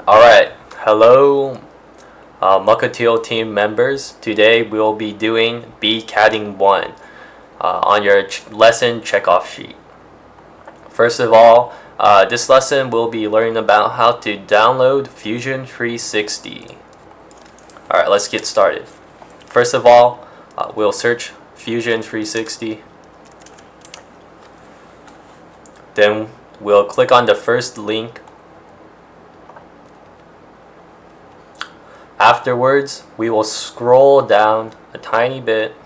Alright, hello Mukateel team members. Today we'll be doing Cadding 1 on your lesson checkoff sheet. First of all, this lesson we'll be learning about how to download Fusion 360. Alright, let's get started. First of all, we'll search Fusion 360. Then we'll click on the first link. Afterwards, we will scroll down a tiny bit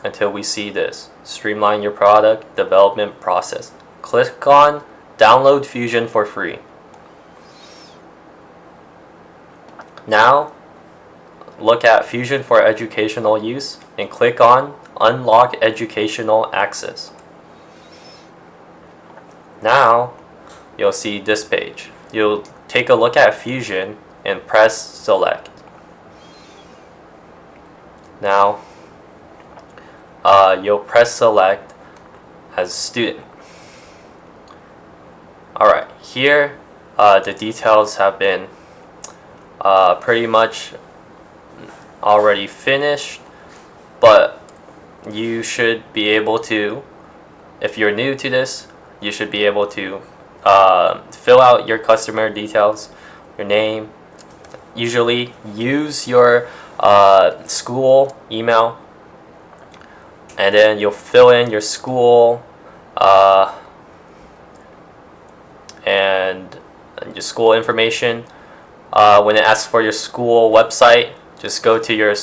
until we see this. Streamline your product development process. Click on Download Fusion for free. Now, look at Fusion for educational use and click on Unlock Educational Access. Now, you'll see this page. You'll take a look at Fusion and press Select. Now, you'll press Select as student. Alright, here the details have been pretty much already finished, but you should be able to, if you're new to this, you should be able to fill out your customer details, your name. Usually use your school email, and then you'll fill in your school and your school information. When it asks for your school website, just go to your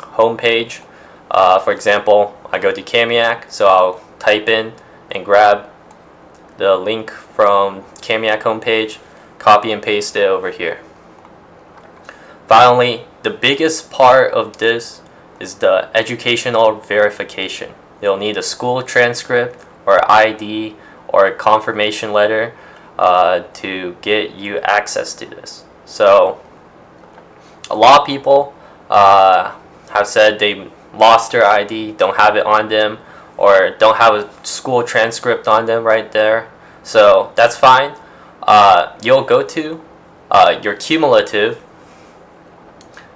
home page. For example, I go to Camiac, so I'll type in and grab the link from Camiac homepage, copy and paste it over here. Finally, the biggest part of this is the educational verification. You'll need a school transcript or ID or a confirmation letter to get you access to this. So a lot of people have said they lost their ID, don't have it on them, or don't have a school transcript on them right there. So that's fine. You'll go to your cumulative,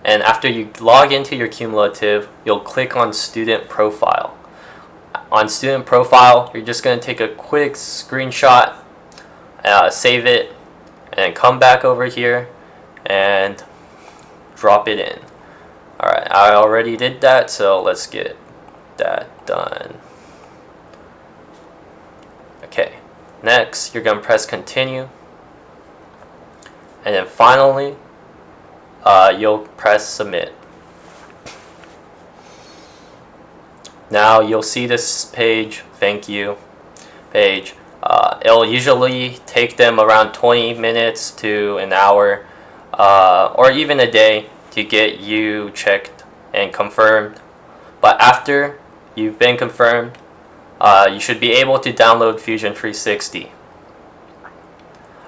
and after you log into your cumulative, you'll click on student profile. On student profile, you're just going to take a quick screenshot, save it, and come back over here and drop it in. Alright, I already did that, so let's get that done. Okay, next you're going to press continue, and then finally you'll press submit. Now you'll see this page, thank you page. It'll usually take them around 20 minutes to an hour or even a day to get you checked and confirmed. But after you've been confirmed, you should be able to download Fusion 360.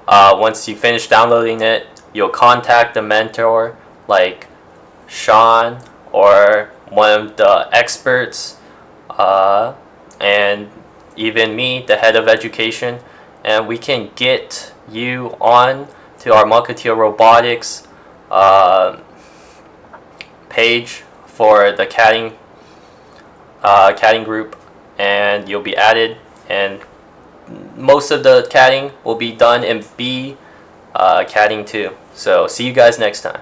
Once you finish downloading it, you'll contact a mentor like Sean or one of the experts, and even me, the head of education, and we can get you on to our Mukateel Robotics page for the Cadding group, and you'll be added, and most of the Cadding will be done in Cadding 2. So see you guys next time.